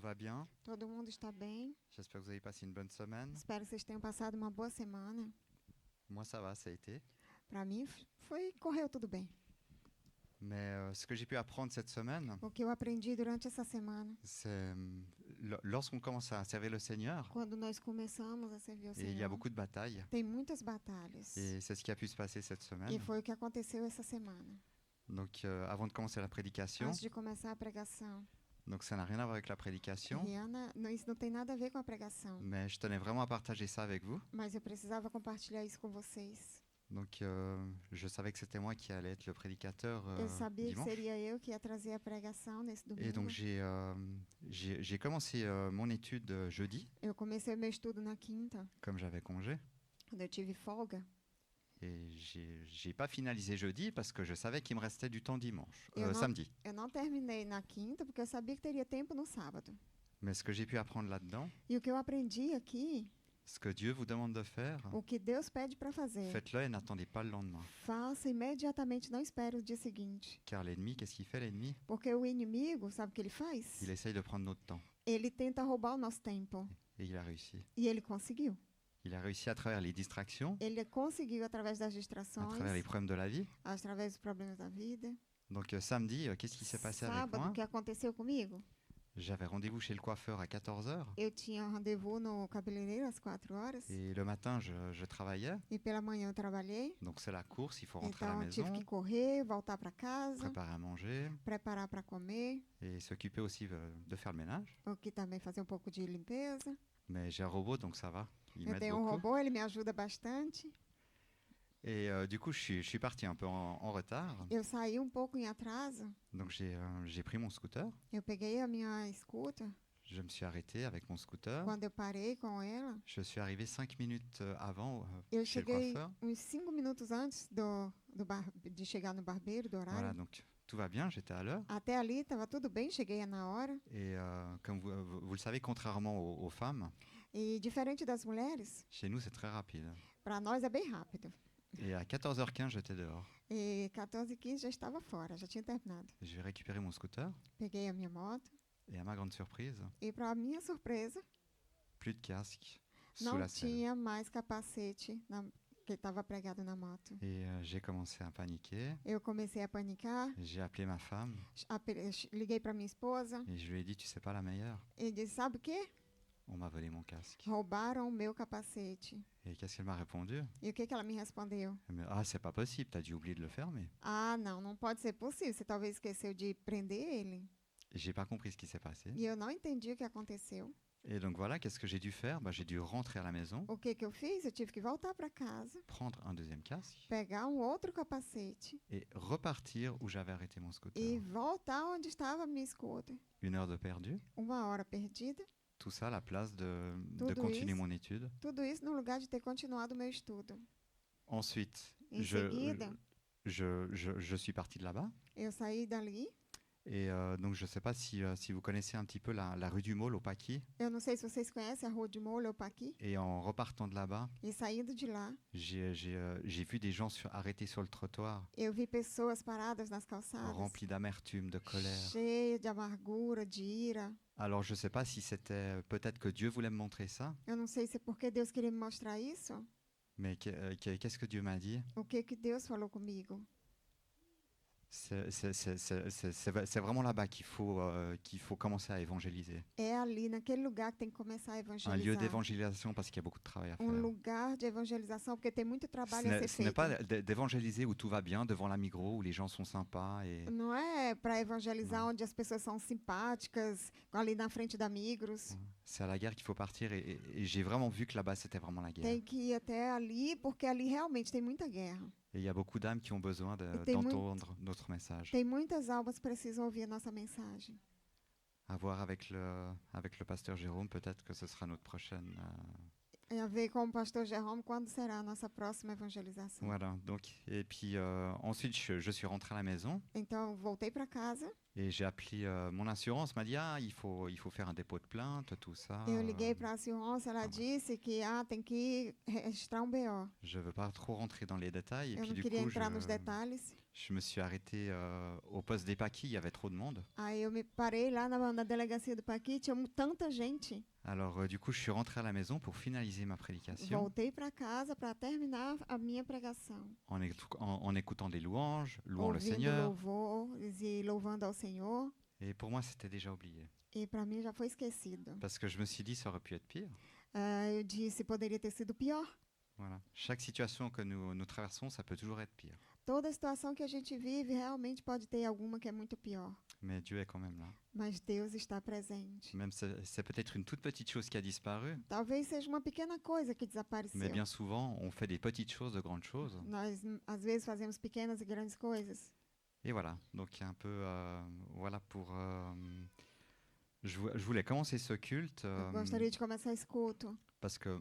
va bien? Todo mundo está bem. J'espère que vous avez passé une bonne semaine. Espero que vocês tenham passado uma boa semana. Moi, ça va, ça a été. Para mim, correu tudo bem. Mais ce que j'ai pu apprendre cette semaine, O que eu aprendi durante essa semana, c'est lorsqu'on commence à servir le Seigneur, quando nós começamos a servir o et il y a Senhor, beaucoup de batailles, tem muitas batalhas. et c'est ce qui a pu se passer cette E semaine. foi o que aconteceu essa semana. Donc, avant de commencer la prédication, Antes de começar a pregação, donc ça n'a rien à voir avec la prédication, isso não tem nada a ver com a pregação, mais je tenais vraiment à partager ça avec vous. mas eu precisava compartilhar isso com vocês. Donc, je savais que c'était moi qui allais être le prédicateur Eu sabia que dimanche. seria eu que ia trazer a pregação nesse Et donc, domingo. j'ai commencé mon étude jeudi, Eu comecei o meu estudo na quinta, comme j'avais congé. quando eu tive folga. Et j'ai pas finalisé jeudi parce que je savais qu'il me restait du temps dimanche, Eu não- samedi. Eu não terminei na quinta porque eu sabia que teria tempo no sábado. Mais ce que j'ai pu apprendre là-dedans, E o que eu aprendi aqui, ce que Dieu vous demande de faire, o que Deus pede para fazer, faites-le et n'attendez pas le lendemain. faça imediatamente, não espere o dia seguinte. Car l'ennemi, qu'est-ce qu'il fait l'ennemi? Porque o inimigo, sabe o que ele faz? Il essaye de prendre notre temps. Ele tenta roubar o nosso tempo. Et il a réussi. E ele conseguiu. Il a réussi à travers les distractions, Ele conseguiu através das à distrações, travers les problèmes de la vie. através dos problemas da vida. Donc samedi, qu'est-ce qui s'est passé avec Sábado, moi? o que aconteceu comigo? J'avais rendez-vous chez le coiffeur à 14 heures. Eu tinha rendezvous no cabeleireiro às 4 horas. Et le matin, je travaillais. E pela manhã eu trabalhei. Donc c'est la course, il faut rentrer à Então la eu tive maison, que correr, voltar para casa, préparer à manger preparar para comer. et s'occuper aussi de faire le ménage. O que também fazer um pouco de limpeza. Mais j'ai un robot, donc ça va. Il Eu m'aide tenho um beaucoup. robô, ele me ajuda bastante. Et du coup, je suis parti un peu en retard. Eu saí um pouco em atraso. Donc j'ai pris mon scooter. Eu peguei a minha scooter. Je me suis arrêté avec mon scooter. Quando eu parei com ela, Je suis arrivé 5 minutes avant eu chez le cheguei coiffeur. uns 5 minutos antes de chegar no barbeiro, do horário. Voilà, donc tout va bien, j'étais à l'heure. Até ali estava tudo bem, cheguei na hora. Et comme vous le savez, contrairement aux femmes, E diferente das mulheres, chez nous, c'est très rapide. para nós é bem rápido. Et à 14h15, j'étais dehors. E 14h15 já estava fora, já tinha terminado. J'ai récupéré mon scooter. Peguei a minha moto Et à ma grande surprise, e, para minha surpresa, plus de casque sous não la selle. tinha mais capacete que estava pregado na moto. Et j'ai commencé à paniquer. Eu comecei a panicar, J'ai appelé ma femme liguei para minha esposa et je lui ai dit, tu sais pas la meilleure, e disse, sabe o quê? on m'a volé mon casque. Roubaram o meu capacete. Et qu'est-ce qu'elle m'a répondu? E o que ela me respondeu? Elle m'a dit, ah, c'est pas possible, t'as dû oublier de le fermer. Ah, não pode ser possível. Você talvez esqueceu de prender ele. Et j'ai pas compris ce qui s'est passé. E eu não entendi o que aconteceu. Et donc voilà, qu'est-ce que j'ai dû faire? J'ai dû rentrer à la maison, O que eu fiz? Eu tive que voltar para casa, prendre un deuxième casque pegar um outro capacete et repartir où j'avais arrêté mon scooter. e voltar onde estava a minha scooter. 1 heure de perdu. Uma hora perdida. Tout ça à la place de Tudo continuer isso. mon étude. Tudo isso no lugar de ter continuado o meu estudo. Ensuite, Em seguida, je suis parti de là-bas. eu saí dali. Et donc, je ne sais pas si vous connaissez un petit peu la rue du Môle au Paquis. Eu não sei se vocês conhecem a Rua de Molho, Paqui. Et en repartant de là-bas, E saindo de lá, j'ai vu des gens arrêtés sur le trottoir, eu vi pessoas paradas nas calçadas, remplis d'amertume, de colère. cheias de amargura, de ira. Alors, je ne sais pas si c'était peut-être que Dieu voulait me montrer ça, Eu não sei se é porque Deus queria me mostrar isso. mais qu'est-ce que Dieu m'a dit? O que Deus falou comigo? C'est vraiment là-bas qu'il faut commencer à évangéliser. É ali, naquele lugar que tem que começar a Un lieu evangelizar. d'évangélisation parce qu'il y a beaucoup de travail à faire. Lugar de evangelização, porque tem muito Ce trabalho a ser n'est feito. pas d'évangéliser où tout va bien, devant la Migros, où les gens sont sympas. Et... Não é para evangelizar onde as pessoas são simpáticas, ali na frente da Migros. C'est à la guerre qu'il faut partir. Et j'ai vraiment vu que là-bas, c'était vraiment la guerre. Tem que ir até ali, porque ali realmente tem muita guerra. Et il y a beaucoup d'âmes qui ont besoin tem d'entendre notre message. Tem muitas almas que precisam ouvir a nossa mensagem. À voir avec le pasteur Jérôme, peut-être que ce sera notre prochaine... Tem a ver com o pastor Jerome, quando será a nossa próxima evangelização. Voilà. Donc, et puis ensuite, je suis rentré à la maison Então, voltei para casa, et j'ai appelé mon assurance. M'a dit, il faut faire un dépôt de plainte, tout ça. eu liguei para a assurância, ela disse que tem que registrar BO. Je veux pas trop rentrer dans les détails. Et Eu puis não du queria coup, entrar nos detalhes. Je me suis arrêté au poste des paquis, il y avait trop de monde. Aí eu me parei lá na delegacia do Paqui, tinha tanta gente. Alors du coup, je suis rentré à la maison pour finaliser ma prédication Voltei para casa para terminar a minha pregação. en écoutant des louanges, louant le Ouvindo Seigneur. louvores e louvando ao Senhor. Et pour moi, c'était déjà oublié. E para mim já foi esquecido. Parce que je me suis dit, ça aurait pu être pire. Eu disse, poderia ter sido pior. Voilà. Chaque situation que nous traversons, ça peut toujours être pire. Toda situação que a gente vive realmente pode ter alguma que é muito pior. Mais Dieu est quand même là. Mas Deus está presente. Même c'est peut-être une toute petite chose qui a disparu, Talvez seja uma pequena coisa que desapareceu. mais bien souvent, on fait des petites choses de grandes choses. Nós, às vezes, fazemos pequenas e grandes coisas. Et voilà, donc il y a un peu, voilà pour... je voulais commencer ce culte Eu gostaria de começar esse culto. parce que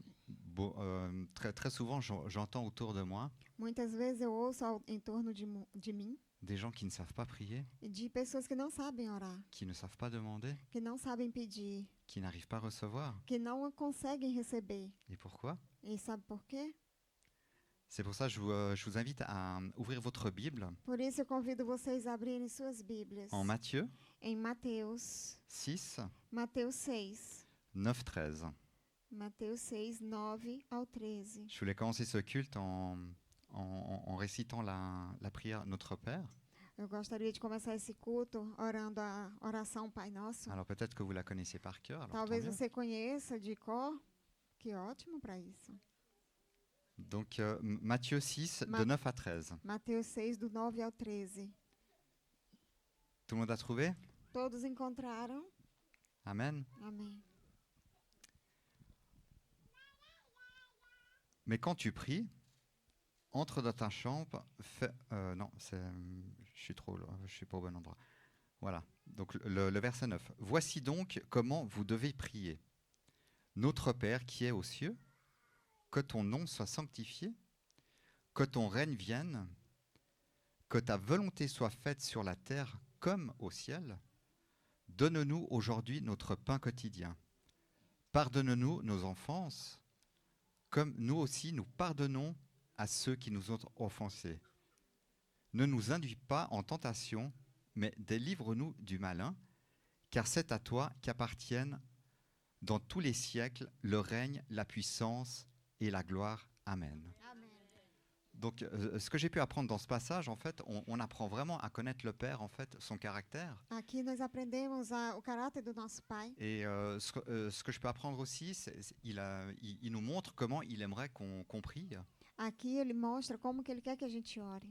très souvent, j'entends autour de moi Muitas vezes eu ouço em torno de mim des gens qui ne savent pas prier, de pessoas que não sabem orar, qui ne savent pas demander, que não sabem pedir, qui n'arrivent pas à recevoir. que não conseguem receber. Et pourquoi? E sabe por quê? C'est pour ça que je vous invite à ouvrir votre Bible Por isso eu convido vocês a abrirem suas Bíblias en Matthieu em Mateus 6, 6. 9, 13. Mateus 6, 9 ao 13. Je voulais commencer ce culte en récitant la prière Notre Père. Eu gostaria de começar esse culto orando a oração Pai Nosso. Alors peut-être que vous la connaissez par cœur. Alors tant Talvez mieux. você conheça de cor. Que ótimo para isso. Donc Matthieu 6, de Ma- 9 à 13. Mateus 6, do 9 ao 13. Tout le monde a trouvé? Todos encontraram? Amen. Amém. Mais quand tu pries, entre dans ta chambre, non, je suis pas au bon endroit. Voilà, donc le verset 9. Voici donc comment vous devez prier. Notre Père qui est aux cieux, que ton nom soit sanctifié, que ton règne vienne, que ta volonté soit faite sur la terre comme au ciel. Donne-nous aujourd'hui notre pain quotidien. Pardonne-nous nos offenses, comme nous aussi nous pardonnons à ceux qui nous ont offensés. Ne nous induis pas en tentation, mais délivre-nous du malin, car c'est à toi qu'appartiennent dans tous les siècles le règne, la puissance et la gloire. Amen. Donc, ce que j'ai pu apprendre dans ce passage, en fait, on apprend vraiment à connaître le Père, en fait, son caractère. Aqui nós aprendemos o caráter do nosso Pai. Et ce que je peux apprendre aussi, il nous montre comment il aimerait qu'on prie. Aqui ele mostra como que ele quer que a gente ore.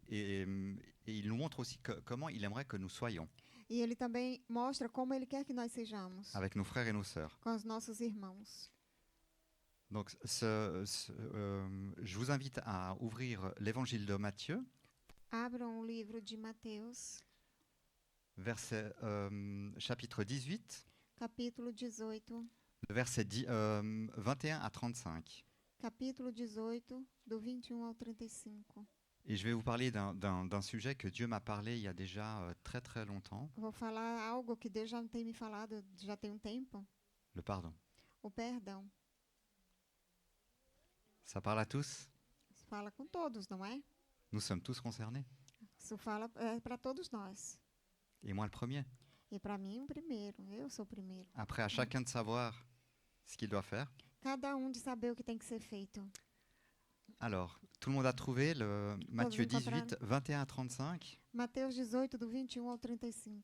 Et il nous montre aussi comment il aimerait que nous soyons E ele também mostra como ele quer que nós sejamos avec nos frères et nos sœurs. com os nossos irmãos. Donc, je vous invite à ouvrir l'évangile de Matthieu, Abram o livro de Mateus, chapitre 18, capítulo 18. le verset 21 à 35. Capítulo 18, do 21 ao 35. Et je vais vous parler d'un sujet que Dieu m'a parlé il y a déjà très très longtemps, Eu vou falar algo que Deus já tem me falado já tem tempo. le pardon. O perdão. Ça parle à tous? Isso fala com todos, não é? Nous sommes tous concernés. Isso fala para todos nós. Et moi le premier. E para mim, o primeiro. Eu sou o primeiro. Après, à chacun de savoir ce qu'il doit faire. Cada de saber o que tem que ser feito. Alors, tout le monde a trouvé le Matthieu encontraram. 18, 21 à 35. Mateus 18, do 21 ao 35.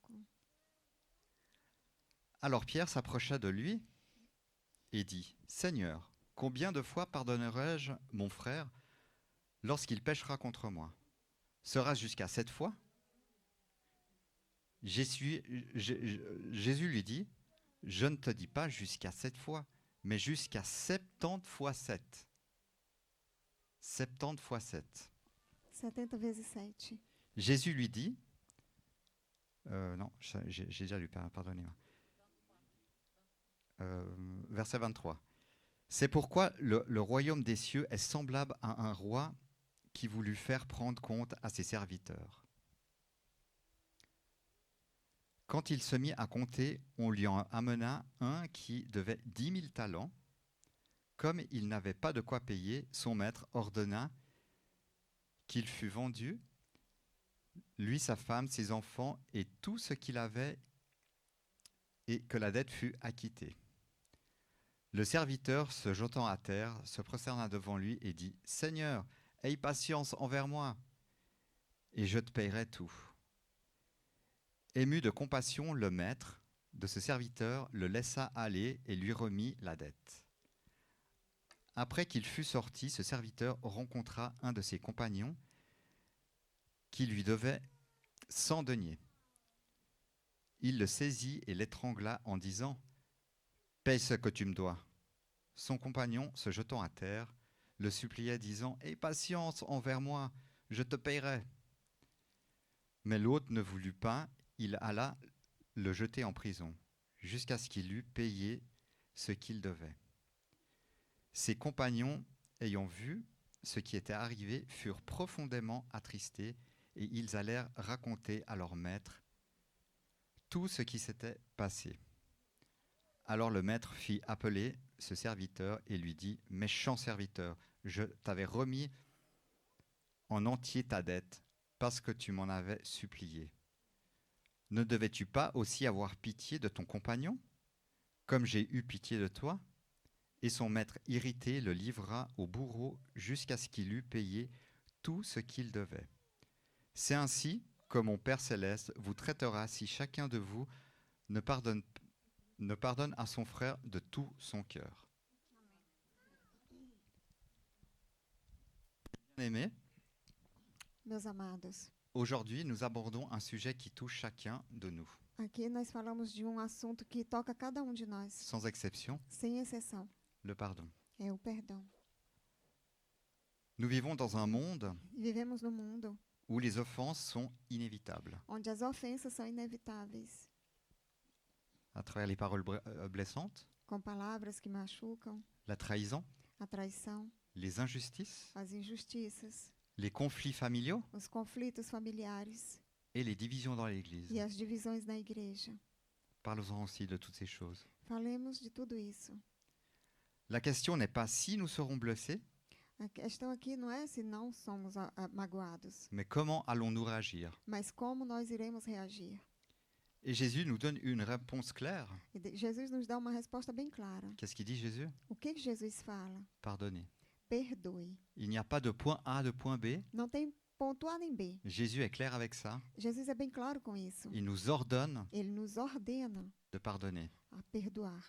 Alors Pierre s'approcha de lui et dit, « Seigneur, combien de fois pardonnerai-je mon frère lorsqu'il péchera contre moi? Sera-ce jusqu'à 7 fois ?» Jésus lui dit, « Je ne te dis pas jusqu'à 7 fois, mais jusqu'à 70 fois 7. » 70 fois 7. 70 vezes 7. Jésus lui dit, non, j'ai déjà lu, pardonnez-moi. Verset 23. C'est pourquoi le royaume des cieux est semblable à un roi qui voulut faire prendre compte à ses serviteurs. Quand il se mit à compter, on lui en amena un qui devait 10 000 talents. Comme il n'avait pas de quoi payer, son maître ordonna qu'il fût vendu lui, sa femme, ses enfants et tout ce qu'il avait, et que la dette fût acquittée. Le serviteur, se jetant à terre, se prosterna devant lui et dit : « Seigneur, aie patience envers moi, et je te paierai tout. » Ému de compassion, le maître de ce serviteur le laissa aller et lui remit la dette. Après qu'il fut sorti, ce serviteur rencontra un de ses compagnons qui lui devait 100 deniers. Il le saisit et l'étrangla en disant : « Paye ce que tu me dois. » Son compagnon, se jetant à terre, le suppliait, disant : « Aie patience envers moi, je te payerai. » Mais l'autre ne voulut pas, il alla le jeter en prison, jusqu'à ce qu'il eût payé ce qu'il devait. Ses compagnons, ayant vu ce qui était arrivé, furent profondément attristés, et ils allèrent raconter à leur maître tout ce qui s'était passé. Alors le maître fit appeler ce serviteur et lui dit : « Méchant serviteur, je t'avais remis en entier ta dette parce que tu m'en avais supplié. Ne devais-tu pas aussi avoir pitié de ton compagnon, comme j'ai eu pitié de toi ? » Et son maître irrité le livra au bourreau jusqu'à ce qu'il eût payé tout ce qu'il devait. C'est ainsi que mon Père céleste vous traitera si chacun de vous ne pardonne à son frère de tout son cœur. Bien-aimés, Meus amados, aujourd'hui nous abordons un sujet qui touche chacun de nous, aqui nós falamos de assunto que toca cada de nós, sans exception, sem exceção, le pardon. é o perdão. Nous vivons dans un monde Vivemos num mundo où les offenses sont inévitables, onde as ofensas são inevitáveis, à travers les paroles blessantes, com palavras que machucam, la trahison, a traição, les injustices, as injustiças, les conflits familiaux os conflitos familiares et les divisions dans l'Église. e as divisões na igreja. Parlons-en aussi de toutes ces choses. Falemos de tudo isso. La question n'est pas si nous serons blessés, A questão aqui não é se não somos magoados, mais comment allons-nous réagir ? mas como nós iremos reagir. Et Jésus nous donne une réponse claire. Jesus nos dá uma resposta bem clara. Qu'est-ce qu'il dit Jésus ? O que Jesus fala? Pardonnez. Perdoe. Il n'y a pas de point A, de point B. Não tem ponto A nem B. Jésus est clair avec ça. Jesus é bem claro com isso. Il nous ordonne Ele nos ordena de pardonner. a perdoar.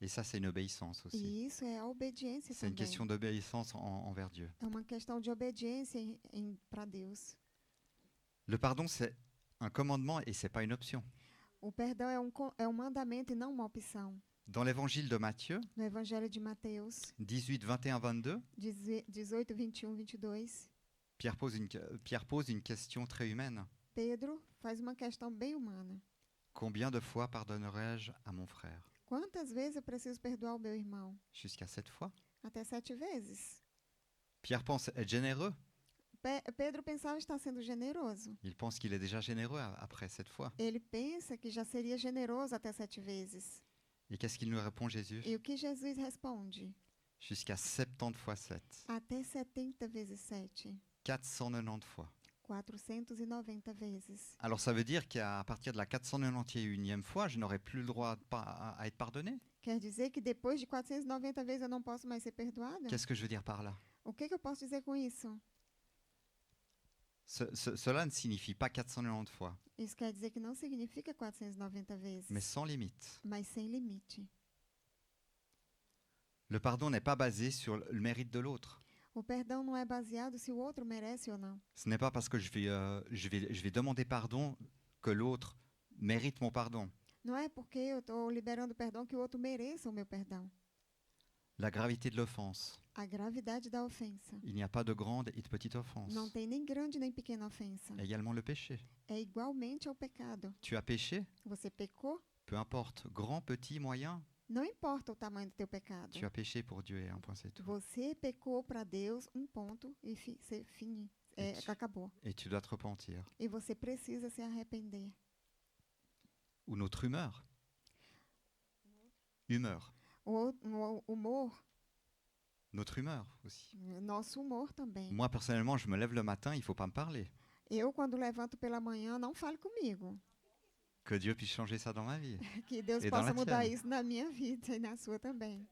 Et ça, c'est une obéissance aussi. E isso é a obediência C'est une também. question d'obéissance envers Dieu. É uma questão de obediência para Deus. Le pardon, c'est un commandement et c'est pas une option. O perdão é mandamento e não uma opção. Dans l'évangile de Matthieu, No Evangelho de Mateus 18, 21, 22, 18, 21, 22, Pierre pose une question très humaine. Pedro faz uma questão bem humana. Combien de fois pardonnerai-je à mon frère ? Quantas vezes eu preciso perdoar o meu irmão? Jusqu'à 7 fois. Até 7 vezes. Pierre pense être généreux. Pedro pensava estar sendo generoso. Il pense qu'il est déjà généreux après 7 fois. Ele pensa que já seria generoso até 7 vezes. Et qu'est-ce qu'il nous répond, Jésus ? E o que Jesus responde? Jusqu'à 70 fois 7. Até 70 vezes 7. 490 fois. 490 vezes. Alors ça veut dire qu'à partir de la 491e fois, je n'aurai plus le droit à être pardonné ? Quer dizer que depois de 490 vezes eu não posso mais ser perdoada? Qu'est-ce que je veux dire par là ? O que eu posso dizer com isso? Cela ne signifie pas 490 fois, Isso quer dizer que não significa 490 vezes, mais sans limite. mas sem limite. Le pardon n'est pas basé sur le mérite de l'autre. O perdão não é baseado se o outro merece ou não. Ce n'est pas parce que je vais demander pardon que l'autre mérite mon pardon. Não é porque eu estou liberando perdão que o outro mereça o meu perdão. La gravité de l'offense. A gravidade da ofensa. Il n'y a pas de grande et de petite offense. Não tem nem grande nem pequena ofensa. Également le péché. É igualmente ao pecado. Tu as péché, Você pecou? peu importe, grand, petit, moyen, Não importa o tamanho do teu pecado. tu as péché pour Dieu et un point c'est tout. Você pecou para Deus, ponto e fini. Acabou. Et tu dois te repentir. E você precisa se arrepender. Ou notre humeur. Humeur. O humor, Notre humeur aussi. nosso humor também. Moi, personnellement, je me lève le matin, il ne faut pas me parler. Eu, quando levanto pela manhã, não fale comigo. Que Dieu puisse changer ça dans ma vie Que Deus et dans possa la mudar tienne. isso na minha vida e na sua também.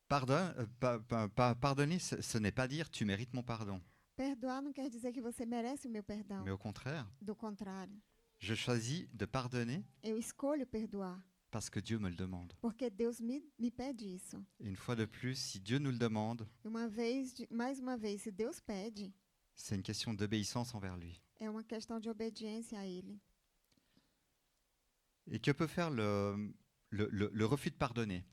Pardonner, ce n'est pas dire tu mérites mon pardon, Perdoar não quer dizer que você merece o meu perdão. mais au contraire, Do contrário, je choisis de pardonner eu escolho perdoar, parce que Dieu me le demande. porque Deus me pede isso. Et une fois de plus, si Dieu nous le demande, Mais uma vez, se Deus pede, c'est une question d'obéissance envers lui. é uma questão de obediência a Ele. Et que peut faire le refus de pardonner?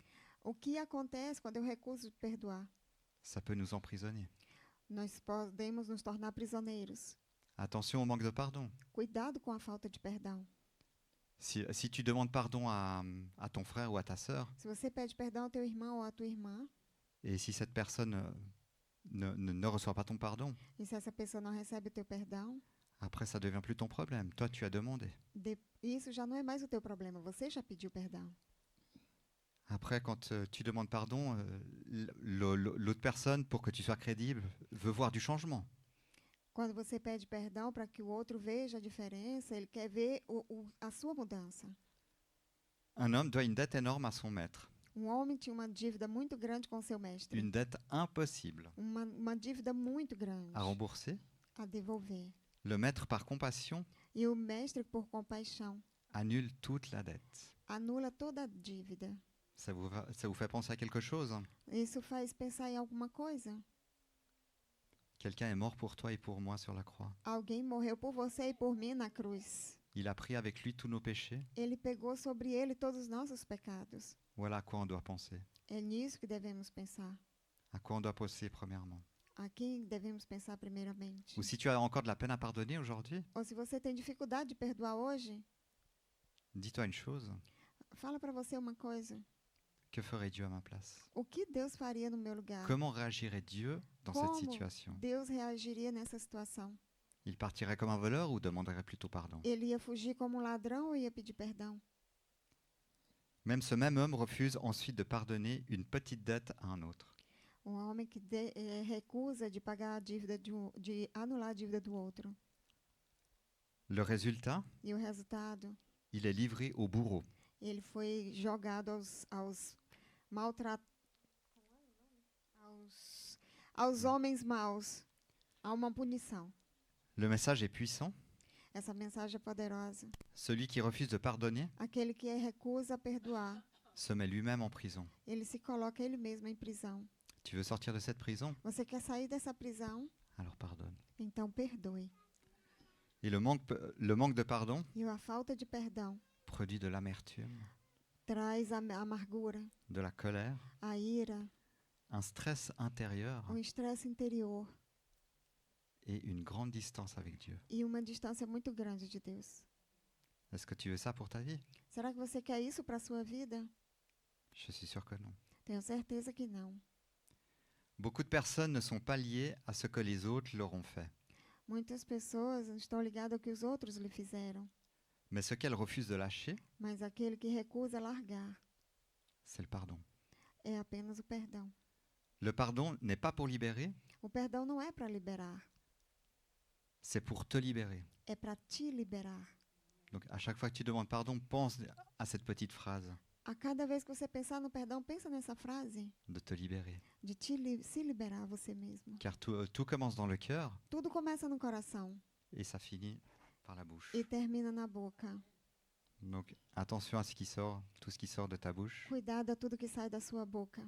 O que acontece quando eu recuso perdoar? Ça peut nous emprisonner. Nós podemos nos tornar prisioneiros. Attention au manque de pardon. Cuidado com a falta de perdão. Si tu demandes pardon à ton frère ou à ta sœur, Se você pede perdão ao teu irmão ou à tua irmã, et si cette personne ne reçoit pas ton pardon, e se essa pessoa não recebe o teu perdão, après ça devient plus ton problème. Toi, tu as demandé. isso já não é mais o teu problema. Você já pediu perdão. Après, quand tu demandes pardon, l'autre personne, pour que tu sois crédible, veut voir du changement. Quando você pede perdão para que o outro veja a diferença, ele quer ver a sua mudança. Un homme doit une dette énorme à son maître. Homem tinha uma dívida muito grande com seu mestre. Une dette impossible Uma dívida muito grande à rembourser. a devolver. Le maître, par compassion, E o mestre, por compaixão, annule toute la dette. anula toda a dívida. Ça vous fait penser à quelque chose? Isso faz pensar em alguma coisa. Quelqu'un est mort pour toi et pour moi sur la croix. Alguém morreu por você e por mim na cruz. Il a pris avec lui tous nos péchés. Ele pegou sobre ele todos os nossos pecados. Voilà à quoi on doit penser. É nisso que devemos pensar. À quoi on doit penser premièrement. Aqui devemos pensar primeiramente. Ou si tu as encore de la peine à pardonner aujourd'hui, Ou se você tem dificuldade de perdoar hoje, dis-toi une chose. fala para você uma coisa. Que ferait Dieu à ma place? O que Deus faria no meu lugar? Comment réagirait Dieu dans cette Como situation? Deus reagiria nessa situação? Il partirait comme un voleur ou demanderait plutôt pardon? Ele ia fugir como um ladrão ou ia pedir perdão? Même ce même homme refuse ensuite de pardonner une petite dette à un autre. Homem que recusa de pagar a dívida de anular a dívida do outro. Le résultat, E o resultado, il est livré au bourreau. ele foi jogado aos homens maus, a uma punição. Le message est puissant. Essa mensagem é poderosa. Celui qui refuse de pardonner Aquele que recusa perdoar, se met lui-même en prison. ele se coloca ele mesmo em prisão. Tu veux sortir de cette prison? Você quer sair dessa prisão? Alors pardonne. Então perdoe. Et le manque de pardon E a falta de perdão produit de l'amertume, traz a amargura, de la colère, a ira, un stress intérieur estresse interior et une grande distance avec Dieu. e uma distância muito grande de Deus. Est-ce que tu veux ça pour ta vie? Será que você quer isso para a sua vida? Je suis sûr que non. Tenho certeza que não. Beaucoup de personnes ne sont pas liées à ce que les autres leur ont fait. Muitas pessoas estão ligadas ao que os outros lhe fizeram, Mais ce qu'elles refusent de lâcher, mas aquele que recusa largar c'est le pardon. é apenas o perdão. Le pardon n'est pas pour libérer, O perdão não é para liberar, c'est pour te libérer. é para te liberar. Donc à chaque fois que tu demandes pardon, pense à cette petite phrase A cada vez que você pensar no perdão, pensa nessa frase de te libérer. de se liberar você mesmo. Car tout commence dans le cœur Tudo começa no coração et ça finit par la bouche. e termina na boca. Donc attention à ce qui sort, tout ce qui sort de ta bouche, Cuidado a tudo que sai da sua boca.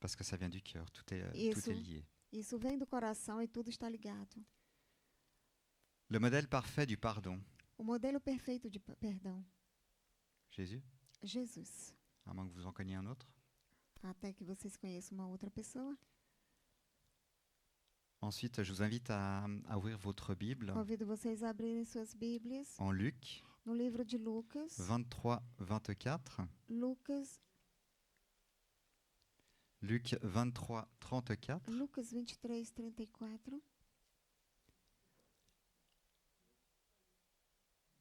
parce que ça vient du cœur, tout est lié. Isso vem do coração e tudo está ligado. Le modèle parfait du pardon, O modelo perfeito de perdão, Jésus, Jesus. à moins que vous en connaissiez un autre. Até que vocês conheçam uma outra pessoa. Ensuite, je vous invite à ouvrir votre Bible Convido vocês a abrirem suas Bíblias en Luc no livro de Lucas. 23-24. Lucas 23-34. Lucas 23:34.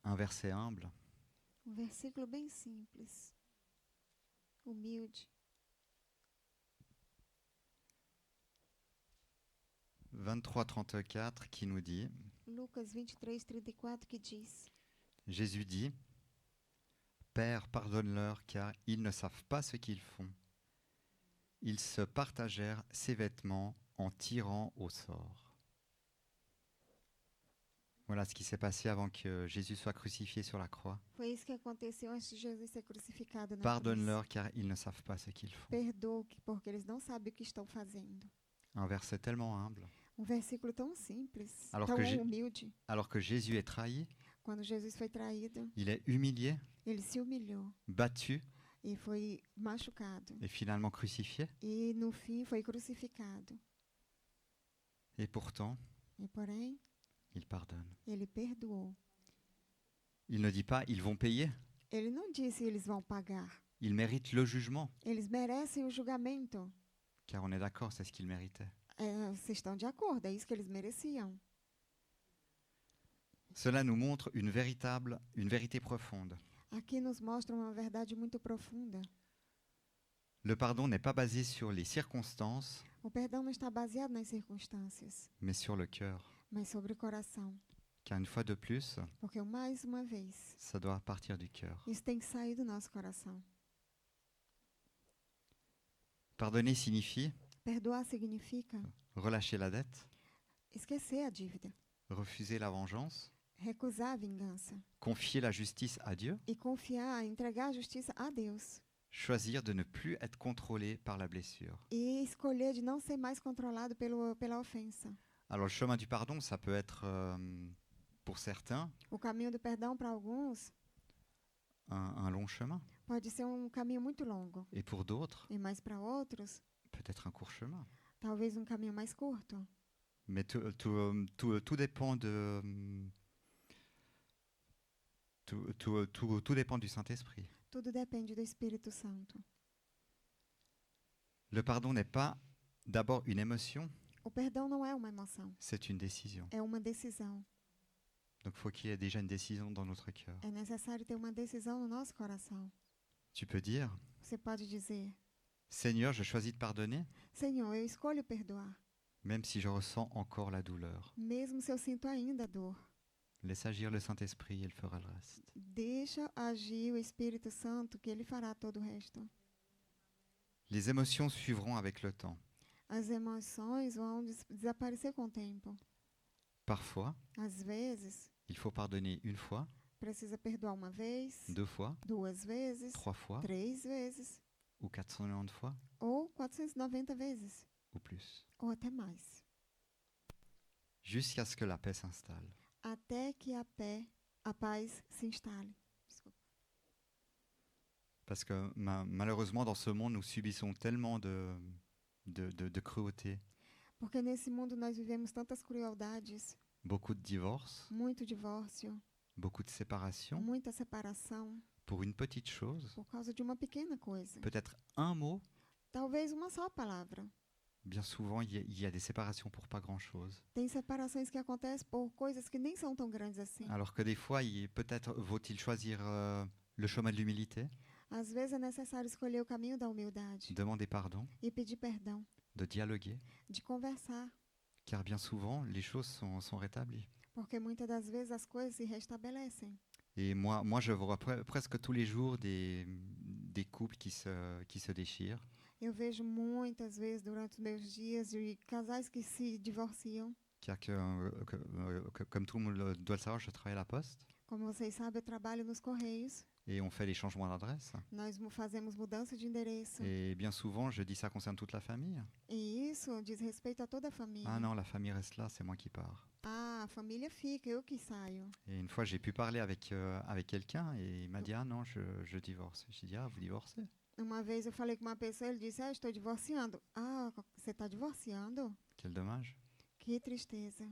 Un verset humble. Versículo bem simples, humilde. 23-34 qui nous dit, Lucas 23:34 que diz: Jésus dit, Père, pardonne-leur car ils ne savent pas ce qu'ils font. Ils se partagèrent ses vêtements en tirant au sort. Voilà ce qui s'est passé avant que Jésus soit crucifié sur la croix. Foi isso que aconteceu antes de Jesus ser crucificado na cruz. Pardonne-leur car ils ne savent pas ce qu'ils font. Perdoa, porque eles não sabem o que estão fazendo. Un verset tellement humble. Versículo tão simples, Alors tão que Jé- humilde. Alors que Jésus est trahi, Quando Jesus foi traído, il est humilié, ele se humilhou battu e foi machucado. et finalement crucifié. E no fim foi crucificado. Et pourtant, E porém, il pardonne. ele perdoou. Il ne dit pas ils vont payer. Ele não disse eles vão pagar. Ils méritent le jugement. Eles merecem o julgamento. Car on est d'accord, c'est ce qu'ils méritaient. Vocês estão de acordo, é isso que eles mereciam. Cela nous montre une vérité profonde. Aqui nos mostra uma verdade muito profunda. Le pardon n'est pas basé sur les circonstances, O perdão não está baseado nas circunstâncias, mais sur le cœur. mas sobre o coração. Car une fois de plus, Porque mais uma vez, ça doit partir du cœur. isso tem que sair do nosso coração. Pardonner signifie Perdoar significa relâcher la dette, esquecer a dívida, refuser la vengeance, recusar a vingança confier la justice à Dieu, e confiar, entregar a justiça a Deus choisir de ne plus être contrôlé par la blessure. e escolher de não ser mais controlado pela ofensa. Alors le chemin du pardon, ça peut être, pour certains, O caminho do perdão para alguns un long chemin, pode ser um caminho muito longo et pour d'autres, e mais para outros, peut-être un court chemin. talvez um caminho mais curto. Mais tout dépend de... Tout dépend du Saint-Esprit. Tudo depende do Espírito Santo. Le pardon n'est pas d'abord une émotion, O perdão não é uma emoção, c'est une décision. é uma decisão. Donc il faut qu'il y ait déjà une décision dans notre cœur. É necessário ter uma decisão no nosso coração. Tu peux dire, Você pode dizer: Seigneur, je choisis de pardonner, Senhor, eu escolho perdoar, même si je ressens encore la douleur. mesmo se eu sinto ainda dor. Laisse agir le Saint-Esprit, il fera le reste. Deixa agir o Espírito Santo, que ele fará todo o resto. Les émotions suivront avec le temps. As emoções vão desaparecer com o tempo. Parfois, Às vezes, il faut pardonner une fois, precisa perdoar uma vez, 2 fois, duas vezes, 3 fois, 3 vezes, ou 490 fois, ou 490 vezes, ou plus. ou até mais. Jusqu'à ce que la paix s'installe. Até que a paz se instale. Desculpa. Parce que malheureusement, dans ce monde, nous subissons tellement de cruauté, Porque nesse mundo nós vivemos tantas crueldades, beaucoup de divorces, muito divórcio, beaucoup de séparations, muita separação, pour une petite chose, por causa de uma pequena coisa. peut-être un mot. Talvez uma só palavra. Bien souvent, il y a des séparations pour pas grand-chose. Tem separações que acontecem por coisas que nem são tão grandes assim. Alors que des fois, peut-être vaut-il choisir le chemin de l'humilité, Às vezes é necessário escolher o caminho da humildade demander pardon, e pedir perdão, de dialoguer, de conversar, car bien souvent, les choses sont rétablies. porque muitas das vezes as coisas se restabelecem. Et moi je vois presque tous les jours des couples qui se déchirent. Eu vejo muitas vezes durante os meus dias de casais que se divorciam. Car comme tout le monde doit le savoir, je travaille à la poste Como vocês sabem, eu trabalho nos Correios. et on fait les changements d'adresse. Nós fazemos mudança de endereço. Et bien souvent, je dis ça concerne toute la famille. E isso diz respeito a toda a família. Ah non, la famille reste là, c'est moi qui pars. Ah, a família fica, eu que saio. Et une fois, j'ai pu parler avec quelqu'un et il m'a dit, ah non, je divorce. J'ai dit, ah, vous divorcez? Uma vez eu falei com uma pessoa, ele disse: estou divorciando. Ah, você está divorciando? Quel dommage. Que tristeza.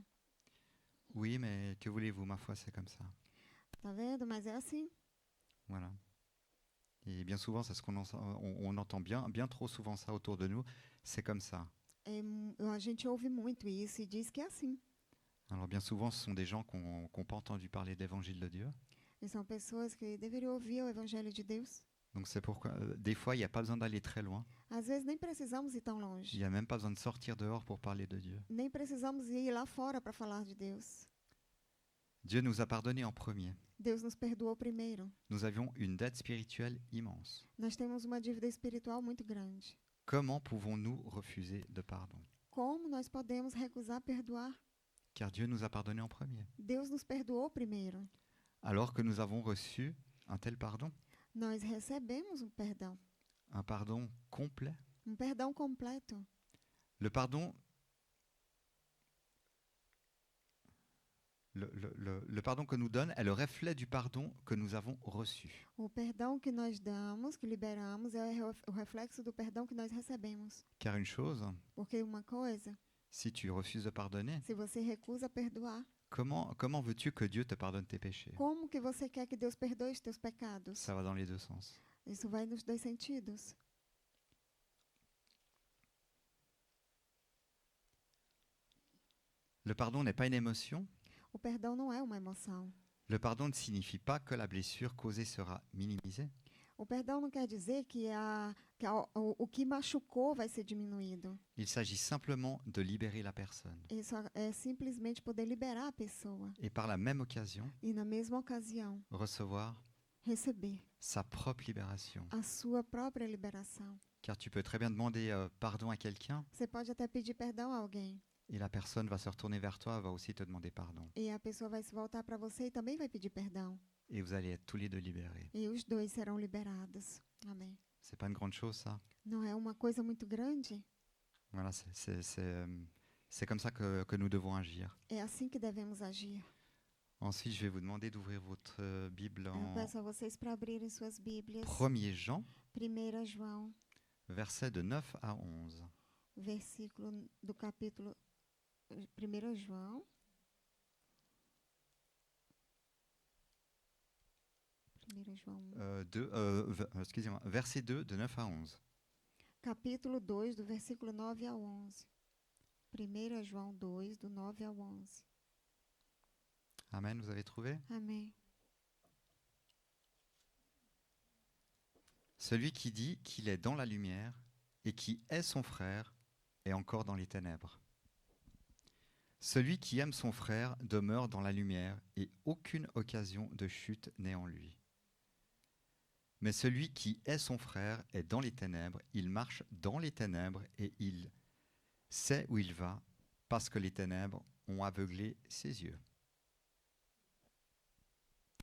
Oui, mais que voulez-vous, ma foi, c'est comme ça. Tá vendo? Mas é assim. Voilà. Et bien souvent, c'est ce on entend bien trop souvent ça autour de nous, c'est comme ça. A gente ouve muito isso e diz que é assim. Alors bien souvent, ce sont des gens qui n'ont pas entendu parler de l'évangile de Dieu. E são pessoas que deveriam ouvir o Evangelho de Deus. Donc c'est pourquoi, des fois, il n'y a pas besoin d'aller très loin. Às vezes nem precisamos ir tão Il longe. n'y a même pas besoin de sortir dehors pour parler de Dieu. Nem precisamos ir lá fora para falar de Deus. Dieu nous a pardonné en premier. Deus nos perdoou primeiro. Nous avions une dette spirituelle immense. Nós temos uma dívida espiritual muito grande. Comment pouvons-nous refuser de pardon? Como nós podemos recusar perdoar? Car Dieu nous a pardonné en premier. Deus nos perdoou primeiro. Alors que nous avons reçu un tel pardon, Nós recebemos perdão. un pardon complet. Perdão completo. Le pardon, le pardon que nous donne est le reflet du pardon que nous avons reçu. O perdão que nós damos, que liberamos, é o reflexo do perdão que nós recebemos. Car une chose, Porque uma coisa, si tu refuses de pardonner, se você recusa perdoar, comment veux-tu que Dieu te pardonne tes péchés? como que você quer que Deus perdoe os teus pecados? Ça va dans les deux sens. Isso vai nos dois sentidos. Le pardon n'est pas une émotion. O perdão não é uma emoção. Le pardon ne signifie pas que la blessure causée sera minimisée. O perdão não quer dizer que, o que machucou vai ser diminuído. Il s'agit simplement de libérer la personne. Isso é simplesmente poder liberar a pessoa. Et par la même occasion, E na mesma ocasião, recevoir receber sa propre libération. a sua própria liberação. Car tu peux très bien demander pardon à quelqu'un Você pode até pedir perdão a alguém. et la personne va se retourner vers toi, va aussi te demander pardon. E a pessoa vai se voltar para você e também vai pedir perdão. Et vous allez être tous les deux libérés. E os dois serão liberados. Amém. C'est pas une grande chose, ça? Não é uma coisa muito grande? Voilà, c'est comme ça que nous devons agir. É assim que devemos agir. Ensuite, je vais vous demander d'ouvrir votre Bible Eu en peço a vocês para abrirem suas Bíblias. 1er Jean, 1 João, versets de 9 à 11. versículo do capítulo 1 João. 1 João 1. Excusez-moi, verset 2 de 9 à 11. Capítulo 2, do versículo 9 ao 11. 1 João 2, do 9 ao 11. Amen, vous avez trouvé? Amém. Celui qui dit qu'il est dans la lumière et qui est son frère est encore dans les ténèbres. Celui qui aime son frère demeure dans la lumière et aucune occasion de chute n'est en lui. Mais celui qui est son frère est dans les ténèbres, il marche dans les ténèbres et il sait où il va parce que les ténèbres ont aveuglé ses yeux.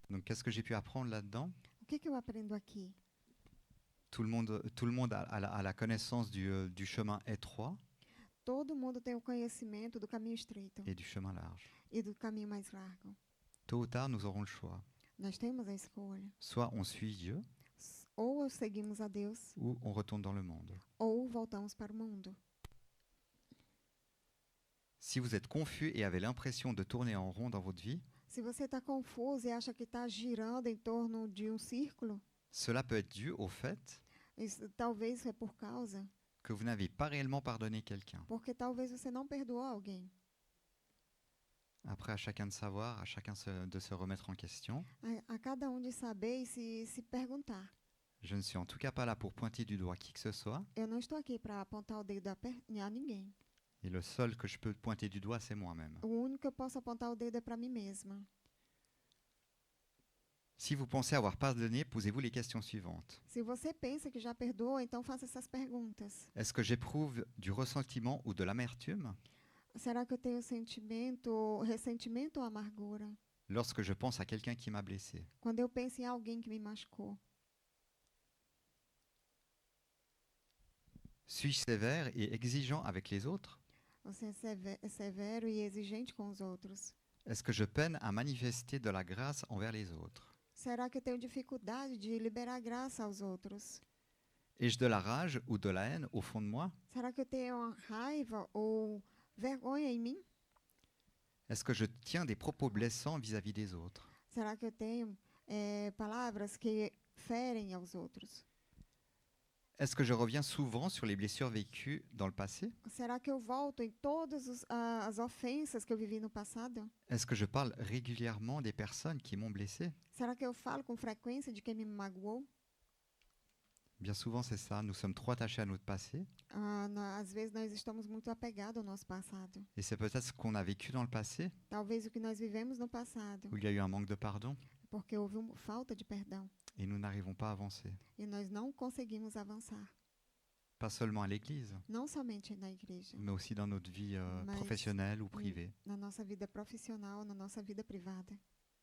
Donc qu'est-ce que j'ai pu apprendre là-dedans? O que eu aprendo aqui? Tout le monde a la connaissance du chemin étroit Todo mundo tem o conhecimento do caminho estreito et du chemin large. e do caminho mais largo. Tôt ou tard, nous aurons le choix. Nós temos a escolha. Soit on suit Dieu, Ou seguimos a Deus, ou on retourne dans le monde. ou voltamos para o mundo. Si vous êtes confus et avez l'impression de tourner en rond dans votre vie, Se você está confuso e acha que está girando em torno de um círculo, cela peut être dû au fait talvez é por causa, que vous n'avez pas réellement pardonné quelqu'un. porque talvez você não perdoou alguém. Après, à chacun de savoir, à chacun de se remettre en question. A cada de saber e se perguntar. Je ne suis en tout cas pas là pour pointer du doigt qui que ce soit. Eu não estou aqui para apontar o dedo a ninguém. Et le seul que je peux pointer du doigt, c'est moi-même. O único que eu posso apontar o dedo é para mim mesma. Si vous pensez avoir pardonné, posez-vous les questions suivantes. Se você pensa que já perdoa, então faça essas perguntas. Est-ce que j'éprouve du ressentiment ou de l'amertume Será que eu tenho ressentimento ou amargura? lorsque je pense à quelqu'un qui m'a blessé? Quando eu penso em alguém que me machucou? Suis-je sévère et exigeant avec les autres? Você é severo e exigente com os outros? Est-ce que je peine à manifester de la grâce envers les autres? Será que eu tenho dificuldade de liberar graça aos outros? Ai-je de la rage ou de la haine au fond de moi? Será que eu tenho raiva ou vergonha em mim? Est-ce que je tiens des propos blessants vis-à-vis des autres? Será que eu tenho palavras que ferem aos outros? Est-ce que je reviens souvent sur les blessures vécues dans le passé? Será que eu volto em todas as ofensas que eu vivi no passado? Est-ce que je parle régulièrement des personnes qui m'ont blessé? Será que eu falo com frequência de quem me magoou? Bien souvent, c'est ça. Nous sommes trop attachés à notre passé. Às vezes nós estamos muito apegados ao nosso passado. Et c'est peut-être ce qu'on a vécu dans le passé, Talvez o que nós vivemos no passado, où il y a eu un manque de pardon, porque houve falta de perdão. et nous n'arrivons pas à avancer. E nós não conseguimos avançar. Pas seulement à l'église, Não somente na igreja, mais aussi dans notre vie Mais- professionnelle ou privée. na nossa vida profissional, na nossa vida privada.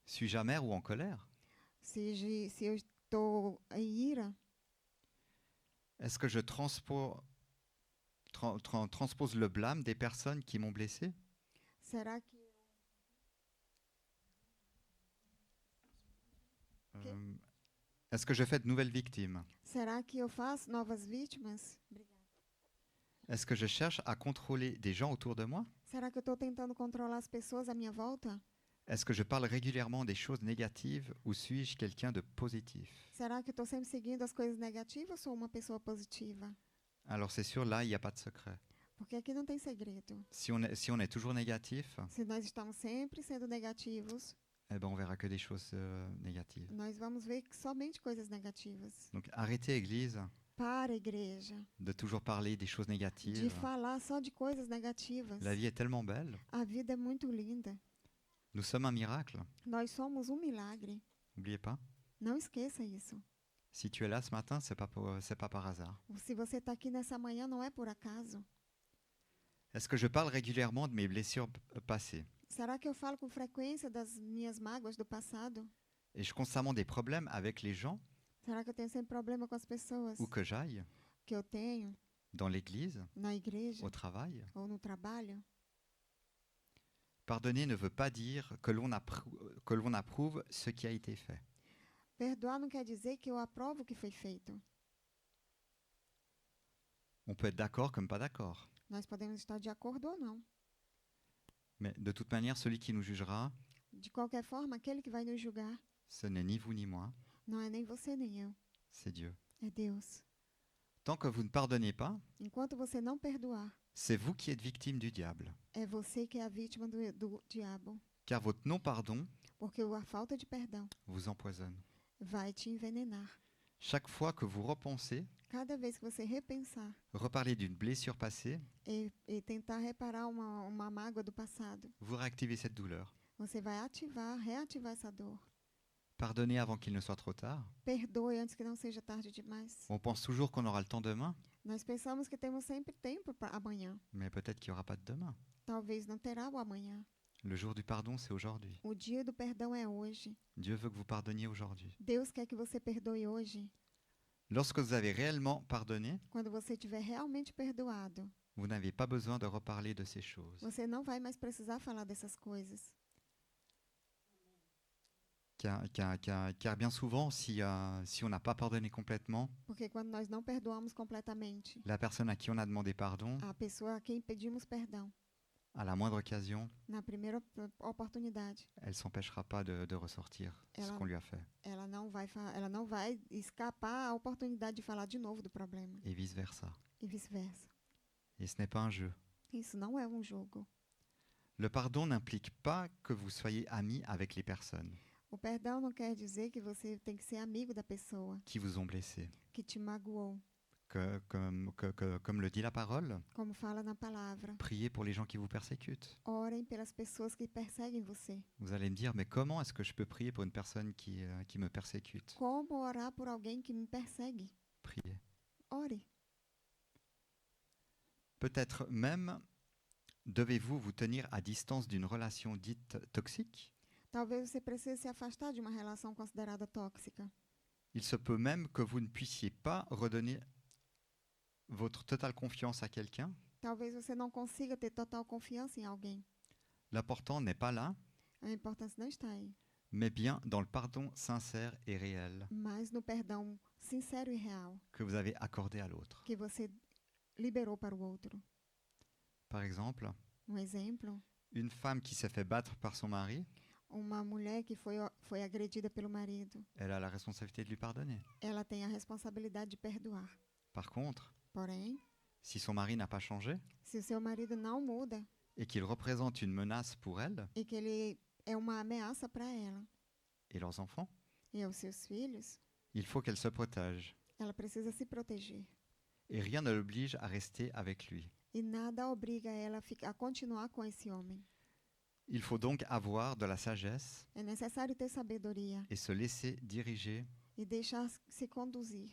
Suis-je amer ou en colère? Se eu estou em ira, Est-ce que je transpose le blâme des personnes qui m'ont blessé? será que Euh, Est-ce que je fais de nouvelles victimes? eu faço novas vítimas? Est-ce que je cherche à contrôler des gens autour de moi? Será que eu estou tentando controlar as pessoas à minha volta? Est-ce que je parle régulièrement des choses négatives ou suis-je quelqu'un de positif? Será que eu estou sempre seguindo as coisas negativas ou sou uma pessoa positiva? Alors c'est sûr, là, il n'y a pas de secret. Porque aqui não tem segredo. Si on est toujours négatif, Se nós estamos sempre sendo negativos, eh ben, on verra que des choses négatives. nós vamos ver somente coisas negativas. Donc arrêtez, Église, Para a igreja, de toujours parler des choses de négatives. falar só de coisas negativas. La vie est tellement belle. A vida é muito linda. Nous sommes un miracle. Nós somos um milagre. N'oubliez pas. Não esqueça isso. Si tu es là ce matin, c'est pas par hasard. Se você está aqui nessa manhã, não é por acaso. Est-ce que je parle régulièrement de mes blessures passées? Será que eu falo com frequência das minhas mágoas do passado? Ai-je constamment des problèmes avec les gens Será que eu tenho sempre problema com as pessoas où que j'aille, que eu tenho dans l'église, na igreja au travail? ou no trabalho? Pardonner ne veut pas dire que l'on approuve ce qui a été fait. Perdoar não quer dizer que eu aprovo o que foi feito. On peut être d'accord comme pas d'accord. Nós podemos estar de acordo ou não. Mais de toute manière, celui qui nous jugera, De qualquer forma, aquele que vai nos julgar ce n'est ni vous ni moi, não é nem você nem eu, c'est Dieu. é Deus. Tant que vous ne pardonnez pas, Enquanto você não perdoar, c'est vous qui êtes victime du diable. é você que é a vítima do diabo. Car votre non-pardon Porque a falta de perdão vous empoisonne. vai te envenenar. Chaque fois que vous repensez, Cada vez que você repensar reparler d'une blessure passée, e tentar reparar uma mágoa do passado, vous réactivez cette douleur. você vai reativar essa dor. Pardonnez avant qu'il ne soit trop tard. Perdoe antes que não seja tarde demais. On pense toujours qu'on aura le temps demain, Nós pensamos que temos sempre tempo para amanhã. mais peut-être qu'il n'y aura pas de demain. Talvez não terá o amanhã. Le jour du pardon, c'est aujourd'hui. O dia do perdão é hoje. Dieu veut que vous pardonniez aujourd'hui. Deus quer que você perdoe hoje. Lorsque vous avez réellement pardonné, Quando você tiver realmente perdoado, vous n'avez pas besoin de reparler de ces choses. você não vai mais precisar falar dessas coisas. Car bien souvent, si on n'a pas pardonné complètement, Porque quando nós não perdoamos completamente, la personne à qui on a demandé pardon, a pessoa a quem pedimos perdão, à la moindre occasion, na primeira oportunidade, elle s'empêchera pas de ressortir ce Ela- qu'on lui a fait, ela não vai escapar a oportunidade de falar de novo do problema et vice-versa. e vice-versa. Et ce n'est pas un jeu. Isso não é um jogo. Le pardon n'implique pas que vous soyez ami avec les personnes O perdão não quer dizer que você tem que ser amigo da pessoa qui vous ont blessé. que te magoou. Comme le dit la parole, Como fala na palavra, priez pour les gens qui vous persécutent. orem pelas pessoas que perseguem você. Vous allez me dire, mais comment est-ce que je peux prier pour une personne qui me persécute? Como orar por alguém que me persegue? Priez. Ore. Peut-être même devez-vous vous tenir à distance d'une relation dite toxique. Talvez você precise se afastar de uma relação considerada tóxica. Il se peut même que vous ne puissiez pas redonner votre totale confiance à quelqu'un. Talvez você não consiga ter total confiança em alguém. L'important n'est pas là, A importância não está aí, mais bien dans le pardon sincère et réel mas no perdão sincero e real que vous avez accordé à l'autre. que você liberou para o outro. Par exemple, Exemplo, une femme qui s'est fait battre par son mari, uma mulher que foi agredida pelo marido. elle a la responsabilité de lui pardonner. Ela tem a responsabilidade de perdoar. Par contre, Porém, si son mari n'a pas changé se o seu marido não muda et qu'il représente une menace pour elle e que ele é uma ameaça para ela et leurs enfants, e aos seus filhos, il faut qu'elle se protège. Ela precisa se proteger. Et rien ne l'oblige à rester avec lui. E nada obriga ela a continuar com esse homem. Il faut donc avoir de la sagesse É necessário ter sabedoria et se laisser diriger e deixar-se conduzir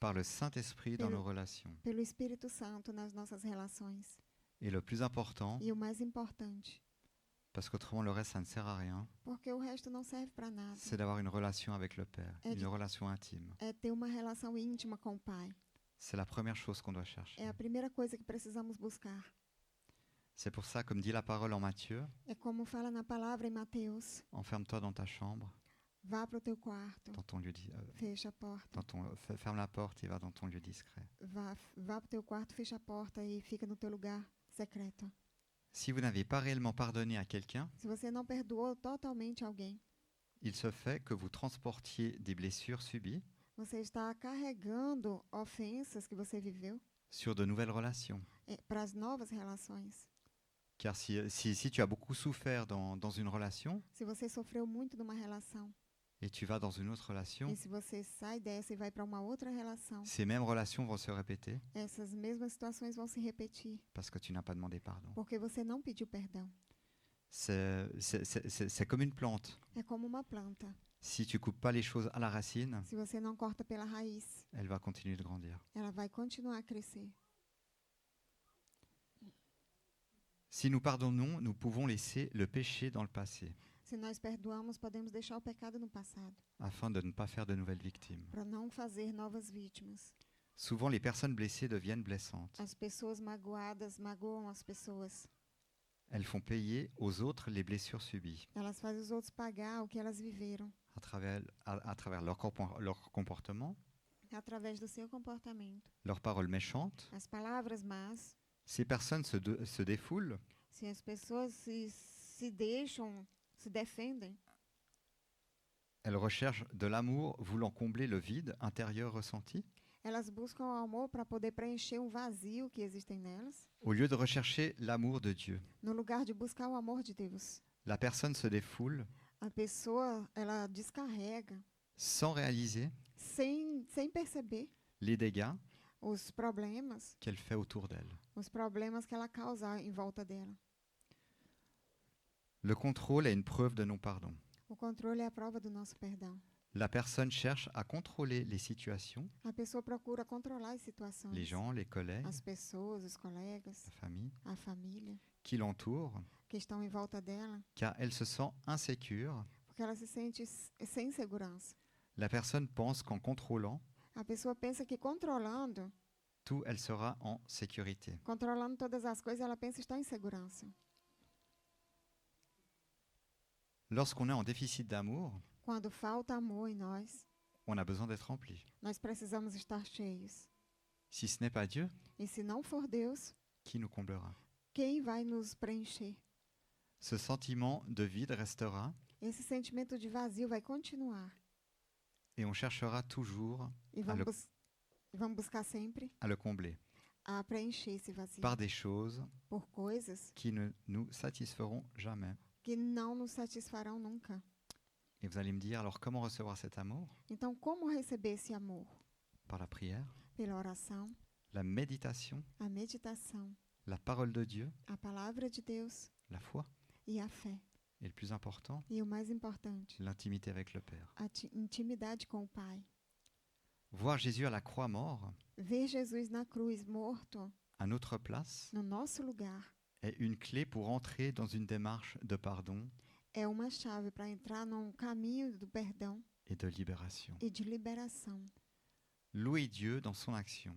par le Saint-Esprit dans nos relations. pelo Espírito Santo nas nossas relações. Et le plus important, E o mais importante, parce qu'autrement le reste ça ne sert à rien, porque o resto não serve para nada, c'est d'avoir une relation avec le Père, Et une du- relation intime. é ter uma relação íntima com o Pai. C'est la première chose qu'on doit chercher. É a primeira coisa que precisamos buscar. C'est pour ça, comme dit la parole en Matthieu, É como fala na palavra em Mateus: enferme-toi dans ta chambre, vá para o teu quarto, dans ton lieu fecha a porta. ferme la porte et va dans ton lieu discret. Vá para o teu quarto, fecha a porta e fica no teu lugar secreto. Si vous n'avez pas réellement pardonné à quelqu'un, Se você não perdoou totalmente alguém, il se fait que vous transportiez des blessures subies você está carregando ofensas que você viveu sur de nouvelles relations. para as novas relações. Car si tu as beaucoup souffert dans une relation Se você sofreu muito numa relação et tu vas dans une autre relation, e se você sai dessa e vai para uma outra relação, ces mêmes relations vont se répéter essas mesmas situações vão se repetir parce que tu n'as pas demandé pardon. porque você não pediu perdão. C'est comme une plante. É como uma planta. Si tu coupes pas les choses à la racine, Se você não corta pela raiz, elle va continuer de grandir. ela vai continuar a crescer. Si nous pardonnons, nous pouvons laisser le péché dans le passé Se nós perdoamos, podemos deixar o pecado no passado, afin de ne pas faire de nouvelles victimes. para não fazer novas vítimas. Souvent, les personnes blessées deviennent blessantes. As pessoas magoadas magoam as pessoas. Elles font payer aux autres les blessures subies Elas fazem os outros pagar o que elas viveram à travers leur comportement, através do seu comportamento. leurs paroles méchantes. As palavras más, Ces personnes se défoulent se as pessoas se deixam, se defendem, elles recherchent de l'amour voulant combler le vide intérieur ressenti, elas buscam o amor para poder preencher um vazio que existem nelas, au lieu de rechercher l'amour de Dieu. no lugar de buscar o amor de Deus. La personne se défoule A pessoa, ela descarrega, sans réaliser sem perceber les dégâts os problemas qu'elle fait autour d'elle. que ela causa em volta dela. Le contrôle est une preuve de non-pardon. O controle é a prova do nosso perdão. La personne cherche à contrôler les situations, A pessoa procura controlar as situações, les gens, les collègues, as pessoas, os colegas, la famille a família qui l'entourent, que estão em volta dela, car elle se sent insécure. porque ela se sente sem segurança. La personne pense qu'en contrôlant A pessoa pensa que controlando elle sera en sécurité. todas as coisas, ela pensa estar em segurança. Lorsqu'on est en déficit d'amour, Quando falta amor em nós, on a besoin d'être rempli. nós precisamos estar cheios. Si ce n'est pas Dieu, E se não for Deus, qui nous comblera? quem vai nos preencher? Ce sentiment de vide restera Esse sentimento de vazio vai continuar. et on cherchera toujours E vamos buscar sempre à le combler a preencher esse vazio par des choses por coisas qui ne nous satisferont jamais. que não nos satisfarão nunca. Et vous allez me dire, alors comment recevoir cet amour? Então, como receber esse amor? Par la prière, Pela oração, la méditation, a meditação, la parole de Dieu, a palavra de Deus la foi, e a fé. et le plus important, E o mais importante, l'intimité avec le Père. a intimidade com o Pai. Voir Jésus à la croix mort, Ver Jesus na cruz morto, à notre place, no nosso lugar, est une clé pour entrer dans une démarche de pardon é uma chave para entrar num caminho do perdão et de libération. e de liberação. Louer Dieu dans son action.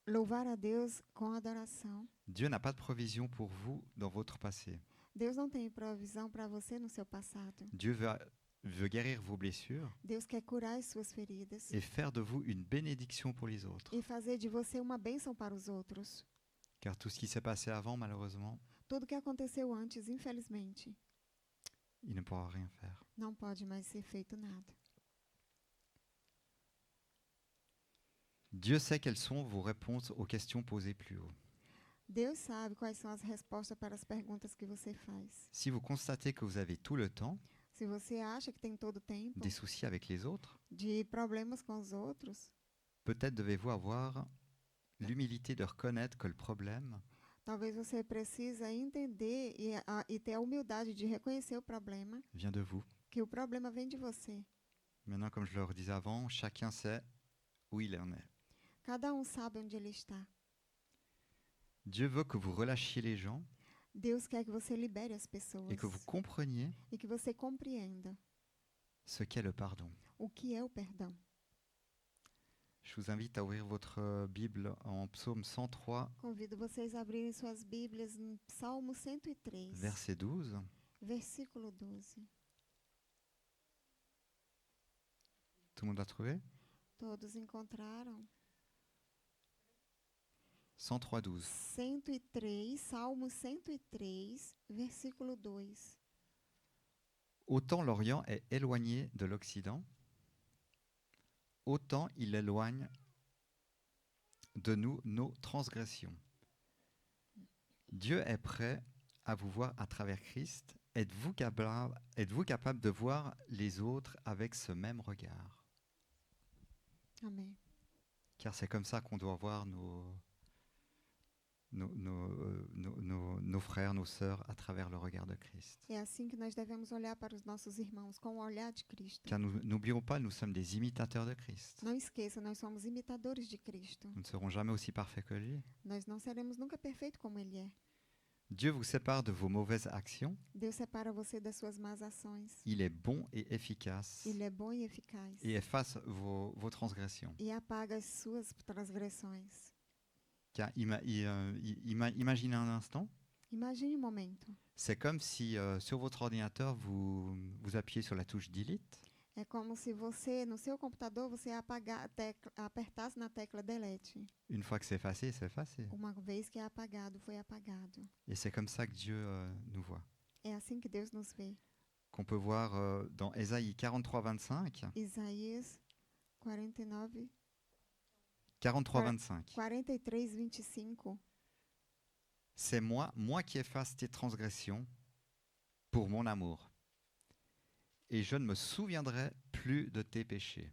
Louvar a Deus com adoração. Dieu n'a pas de provision pour vous dans votre passé. Deus não tem provisão para você no seu passado. Dieu veut guérir vos blessures Deus quer curar as suas feridas et faire de vous une bénédiction pour les autres. e fazer de você uma bênção para os outros. Car tout ce qui s'est passé avant, malheureusement, Tudo que aconteceu antes, infelizmente, il ne pourra rien faire. não pode mais ser feito nada. Dieu sait quelles sont vos réponses aux questions posées plus haut. Deus sabe quais são as respostas para as perguntas que você faz. Si vous constatez que vous avez tout le temps, Se você acha que tem todo o tempo des soucis avec les autres, de problemas com os outros, peut-être devez-vous avoir l'humilité de reconnaître que le problème talvez você precisa entender e ter a humildade de reconhecer o problema, vient de vous. que o problema vem de você. Maintenant, comme je le disais avant, chacun sait où il en est. Cada sabe onde ele está. Dieu veut que vous relâchiez les gens Deus quer que você libere as pessoas et que vous compreniez e que você compreenda ce qu'est le pardon. o que é o perdão. Je vous invite à ouvrir votre Bible en psaume 103, Convido vocês a abrirem suas Bíblias em Salmo 103, verset 12. versículo 12. Tout le monde a trouvé? Todos encontraram? 103, 12. 103, Salmo 103, versículo 2. Autant l'Orient est éloigné de l'Occident, autant il éloigne de nous nos transgressions. Dieu est prêt à vous voir à travers Christ. Êtes-vous capable de voir les autres avec ce même regard? Amém. Car c'est comme ça qu'on doit voir nos frères, nos sœurs à travers le regard de Christ. É assim que nós devemos olhar para os nossos irmãos, com o olhar de Cristo. Car n'oublions pas, nous sommes des imitateurs de Christ. Não esqueça, nós somos imitadores de Cristo. Nous ne serons jamais aussi parfaits que lui. Nós não seremos nunca perfeitos como Ele é. Dieu vous sépare de vos mauvaises actions. Deus separa você das suas más ações. Il est bon et efficace Ele é bom e eficaz. et efface vos transgressions. E apaga as suas transgressões. Car imaginez un instant, Imagine um momento. c'est comme si sur votre ordinateur, vous appuyez sur la touche Delete É como se você, no seu computador, você apertasse na tecla Delete. Une fois que c'est effacé, c'est effacé. Uma vez que é apagado, foi apagado. Et c'est comme ça que Dieu nous voit. É assim que Deus nos vê. Qu'on peut voir dans Ésaïe 43, 25. Isaías 49, 43, 25. 43, 25. C'est moi qui efface tes transgressions pour mon amour. Et je ne me souviendrai plus de tes péchés.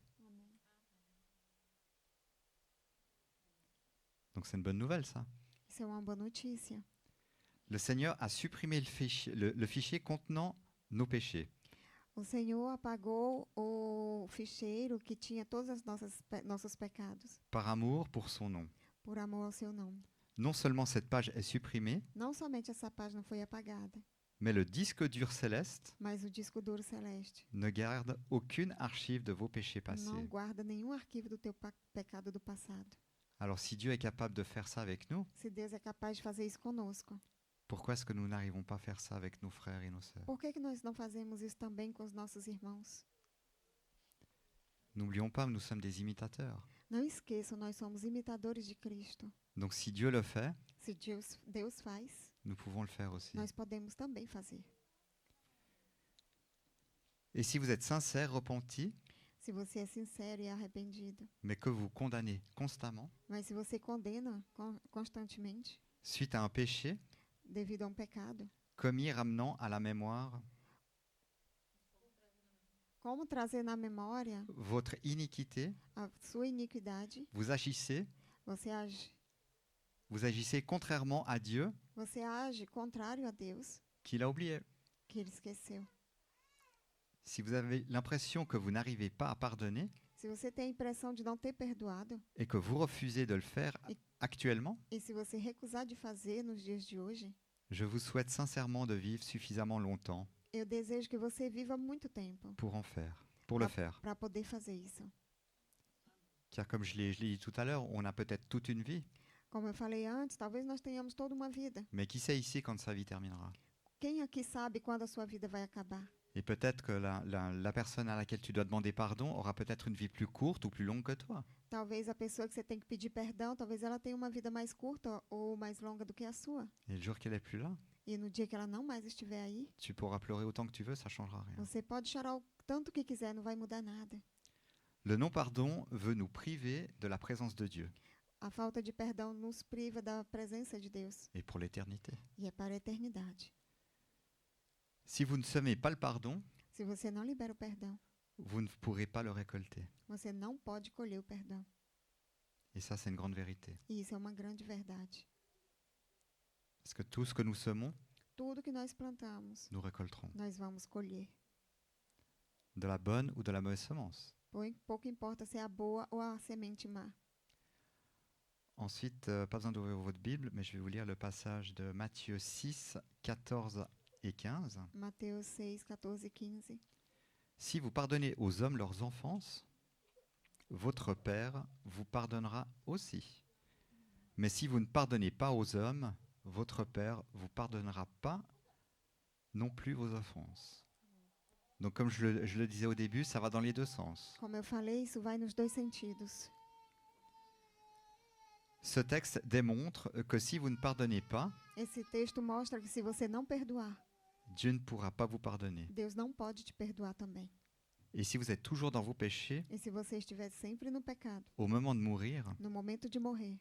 Donc c'est une bonne nouvelle, ça. Isso é uma boa notícia. Le Seigneur a supprimé le fichier contenant nos péchés. O Senhor apagou o ficheiro que tinha todos os nossos pecados, Par amour pour son nom. por amor ao seu nome. Non seulement cette page est supprimée, Não somente essa página foi apagada, mais le disque dur céleste mas o disco duro celeste ne garde aucune archive de vos péchés não passés. guarda nenhum arquivo do teu pecado do passado. Alors si Dieu est capable de faire ça avec nous, Se Deus é capaz de fazer isso conosco, pourquoi est-ce que nous n'arrivons pas à faire ça avec nos frères et nos sœurs? por que nós não fazemos isso também com os nossos irmãos? N'oublions pas, nous sommes des imitateurs. Não esqueçam, nós somos imitadores de Cristo. Donc si Dieu le fait, Se Deus faz, nous pouvons le faire aussi. nós podemos também fazer. Et si vous êtes sincère, repenti, Se você é sincero e arrependido, mais que vous condamnez constamment mas se você condena constantemente suite à un péché devido a um pecado, commis ramenant à la mémoire como trazer na memória votre iniquité, a sua iniquidade, vous agissez você age contrairement à Dieu contrário a Deus, qu'il a oublié. que ele esqueceu. Si vous avez l'impression que vous n'arrivez pas à pardonner Se você tem a impressão de não ter perdoado, et que vous refusez de le faire actuellement, e se você recusar de fazer nos dias de hoje, je vous souhaite sincèrement de vivre suffisamment longtemps eu desejo que você viva muito tempo pour le faire. para poder fazer isso. Car comme je l'ai dit tout à l'heure, on a peut-être toute une vie, Como eu falei antes, talvez nós tenhamos toda uma vida. mais qui sait ici quand sa vie terminera? Quem aqui sabe quando a sua vida vai acabar? Et peut-être que la personne à laquelle tu dois demander pardon aura peut-être une vie plus courte ou plus longue que toi. Talvez a pessoa que você tem que pedir perdão, talvez ela tenha uma vida mais curta ou mais longa do que a sua. Et le jour qu'elle n'est plus là, E no dia que ela não mais estiver aí, tu pourras pleurer autant que tu veux, ça ne changera rien. você pode chorar o tanto que quiser, não vai mudar nada. Le non-pardon veut nous priver de la présence de Dieu, A falta de perdão nos priva da presença de Deus. et pour l'éternité. E é para a eternidade. Si vous ne semez pas le pardon, Se Se você não libera o perdão, vous ne pourrez pas le récolter. você não pode colher o perdão. Et ça, c'est une grande vérité. E isso é uma grande verdade. Parce que tout ce que nous semons, Tudo que nós plantamos, nous récolterons. nós vamos colher. De la bonne ou de la mauvaise semence. Pouco importa se é a boa ou a semente má. Ensuite, pas besoin d'ouvrir votre Bible, mais je vais vous lire le passage de Matthieu 6, 14 et 15. Mateus 6, 14 e 15. Si vous pardonnez aux hommes leurs offenses, votre Père vous pardonnera aussi. Mais si vous ne pardonnez pas aux hommes, votre Père vous pardonnera pas non plus vos offenses. Donc comme je le disais au début, ça va dans les deux sens. Como eu falei, isso vai nos dois sentidos. Ce texte démontre que si vous ne pardonnez pas, Esse texto mostra que se você não perdoar, Dieu ne pourra pas vous pardonner. Deus não pode te perdoar também. Et si vous êtes toujours dans vos péchés, E se você estiver sempre no pecado, au moment de mourir, no momento de morrer,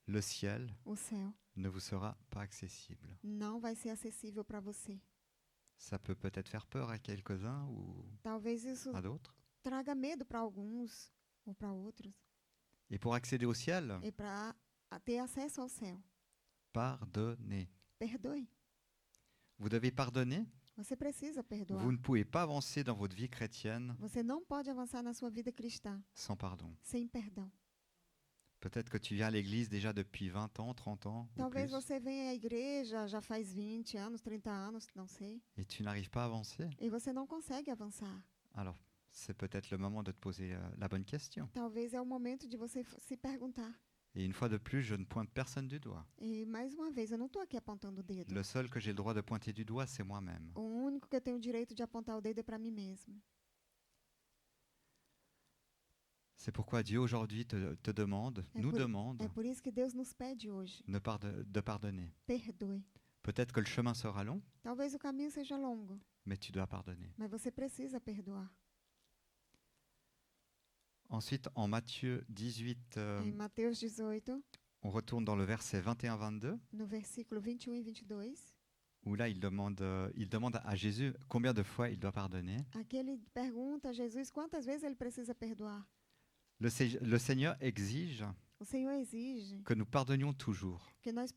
le ciel o céu ne vous sera pas accessible. não vai ser acessível para você. Ça peut peut-être faire peur à quelques-uns ou Talvez isso à d'autres. traga medo para alguns ou para outros. Et pour accéder au ciel, E para ter acesso ao céu, pardonnez. perdoe. Vous devez pardonner. Você precisa perdoar. Vous ne pouvez pas avancer dans votre vie chrétienne Você não pode avançar na sua vida cristã sans pardon. sem perdão. Peut-être que tu viens à l'église déjà depuis 20 ans, 30 ans ou Talvez plus, você venha à igreja já faz 20 anos, 30 anos, não sei, et tu n'arrives pas à avancer. e você não consegue avançar. Alors, c'est peut-être le moment de te poser la bonne question. Talvez é o momento de você se perguntar. Et une fois de plus, je ne pointe personne du doigt. E mais uma vez, eu não estou aqui apontando o dedo. Le seul que j'ai le droit de pointer du doigt, c'est moi-même. O único que eu tenho o direito de apontar o dedo é para mim mesmo. C'est pourquoi Dieu aujourd'hui te demande, nous demande É por isso que Deus nos pede hoje, de pardonner. perdoe. Peut-être que le chemin sera long, Talvez o caminho seja longo, mais tu dois pardonner. mas você precisa perdoar. Ensuite, en Matthieu 18, Em Mateus 18, on retourne dans le verset 21-22, no versículo 21 e 22, où là, il demande à Jésus combien de fois il doit pardonner. aqui ele pergunta a Jesus quantas vezes ele precisa perdoar. Le Seigneur exige O Senhor exige que nous pardonnions toujours, que nós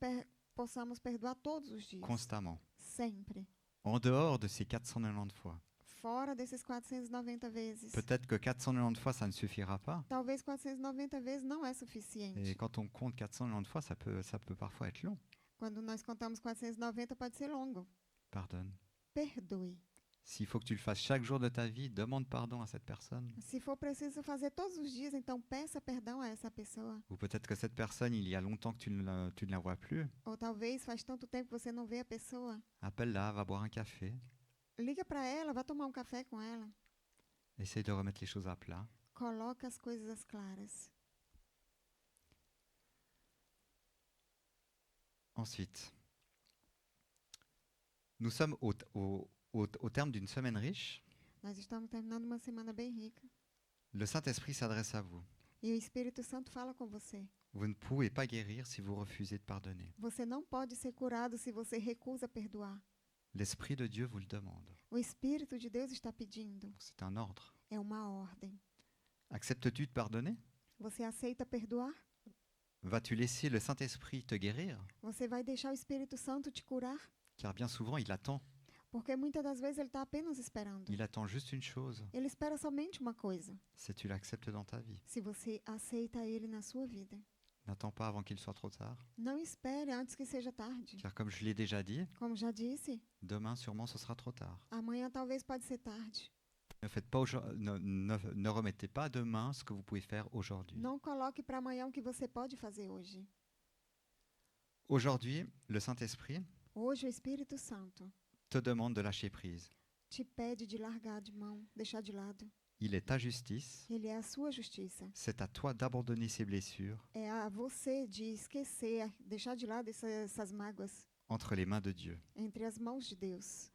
possamos perdoar todos os dias, constamment, sempre, en dehors de ces 490 fois. fora desses 490 vezes. Peut-être que 490 fois, ça ne suffira pas. Talvez 490 vezes não é Et suficiente. quand on compte 490 fois, ça peut parfois être long. Quando nós contamos 490, pode ser longo. Pardonne. Perdoe. S'il faut que tu le fasses chaque jour de ta vie, demande pardon à cette personne. Se for preciso fazer todos os dias, então peça perdão a essa pessoa. Ou peut-être que cette personne, il y a longtemps que tu ne la vois plus. Ou talvez faz tanto tempo que você não vê a pessoa. Appelle-la, va boire un café. Liga para ela, vá tomar um café com ela. Essaye de remettre les choses à plat. Coloca as coisas claras. Ensuite, nous sommes au terme d'une semaine riche. Nós estamos terminando uma semana bem rica. Le Saint-Esprit s'adresse à vous. E o Espírito Santo fala com você. Vous ne pouvez pas guérir si vous refusez de pardonner. Você não pode ser curado se você recusa perdoar. L'Esprit de Dieu vous le demande. O Espírito de Deus está pedindo. C'est un ordre. É uma ordem. Acceptes-tu de pardonner? Você aceita perdoar? Vas-tu laisser le Saint-Esprit te guérir? Você vai deixar o Espírito Santo te curar? Car bien souvent, il attend. Porque muitas das vezes ele está apenas esperando. Il attend juste une chose, Ele espera somente uma coisa. c'est que tu l'acceptes dans ta vie. Se você aceita ele na sua vida. N'attends pas avant qu'il soit trop tard. Não espere antes que seja tarde. Car comme je l'ai déjà dit, Como já disse, demain sûrement ce sera trop tard. amanhã talvez pode ser tarde. Ne remettez pas demain ce que vous pouvez faire aujourd'hui. Não coloque para amanhã o que você pode fazer hoje. Aujourd'hui, le Saint-Esprit Hoje o Espírito Santo te demande de lâcher prise. te pede de largar de mão, deixar de lado. Il est ta justice. Ele é a sua justiça. C'est à toi d'abandonner ces blessures É a você de esquecer, deixar de lado essas mágoas entre les mains de Dieu. entre as mãos de Deus.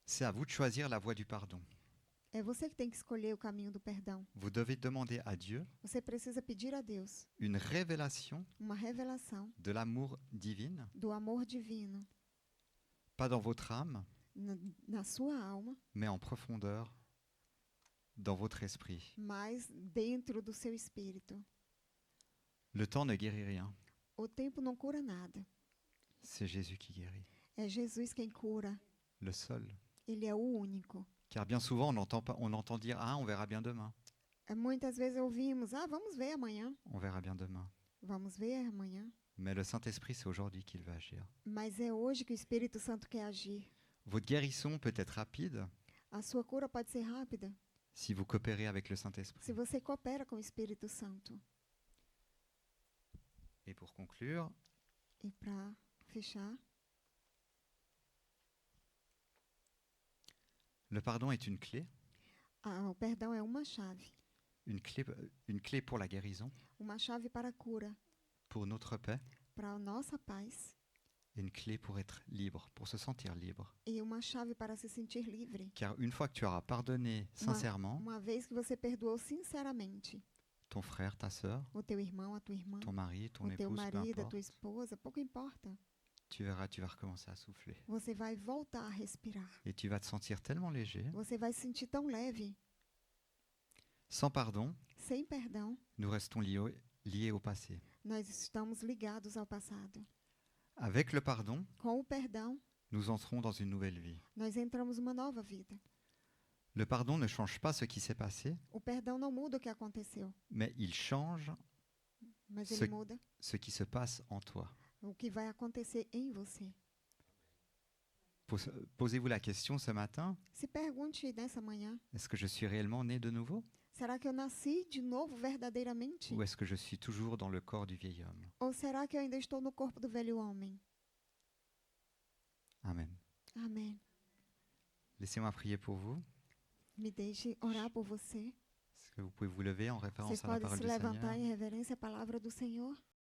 C'est à vous de choisir la voie du pardon. É você que tem que escolher o caminho do perdão. Vous devez demander à Dieu Você precisa pedir a Deus une révélation uma revelação de l'amour divin do amor divino pas dans votre âme, na sua alma, mais en profondeur dans votre esprit. mas dentro do seu espírito. Le temps ne guérit rien, O tempo não cura nada. c'est Jésus qui guérit, É Jesus quem cura. le seul. Ele é o único. Car bien souvent, on entend dire « Ah, on verra bien demain, Muitas vezes ouvimos, vamos ver amanhã. on verra bien demain. Vamos ver amanhã. » Mais le Saint-Esprit, c'est aujourd'hui qu'il va agir. Mas é hoje que o Espírito Santo quer agir. Votre guérison peut être rapide A sua cura pode ser rápida si vous coopérez avec le se Saint-Esprit. você coopera com o Espírito Santo. Et pour conclure, E para fechar, le pardon est une clé o perdão é uma chave. une clé pour la guérison, Uma chave para a cura, pour notre paix, para a nossa paz. et une clé pour être libre, pour se sentir libre. E uma chave para se sentir livre. Car une fois que tu auras pardonné sincèrement Uma vez que você perdoou sinceramente ton frère, ta sœur, o teu irmão, a tua irmã, ton mari, ton o teu épouse, peu marido, a importe, tua esposa, pouco importa. tu verras, tu vas recommencer à souffler. Você vai voltar a respirar. Et tu vas te sentir tellement léger. Você vai se sentir tão leve. Sans pardon, Sem perdão, nous restons liés au passé. nós estamos ligados ao passado. Avec le pardon, Com o perdão, nous entrons dans une nouvelle vie. nós entramos numa nova vida. Le pardon ne change pas ce qui s'est passé, O perdão não muda o que aconteceu, mais il change mas Ce- ele muda ce qui se passe en toi. o que vai acontecer em você. Posez-vous la question ce matin, Se pergunte nessa manhã, est-ce que je suis réellement né de nouveau será que eu nasci de novo verdadeiramente? ou est-ce que je suis toujours dans le corps du vieil homme? Ou será que eu ainda estou no corpo do velho homem? Amen. Amém. Laissez-moi prier pour vous. Me deixe orar por você. Est-ce que vous pouvez vous lever en Vocês référence à la podem parole se du levantar Seigneur? em reverência à palavra do Senhor.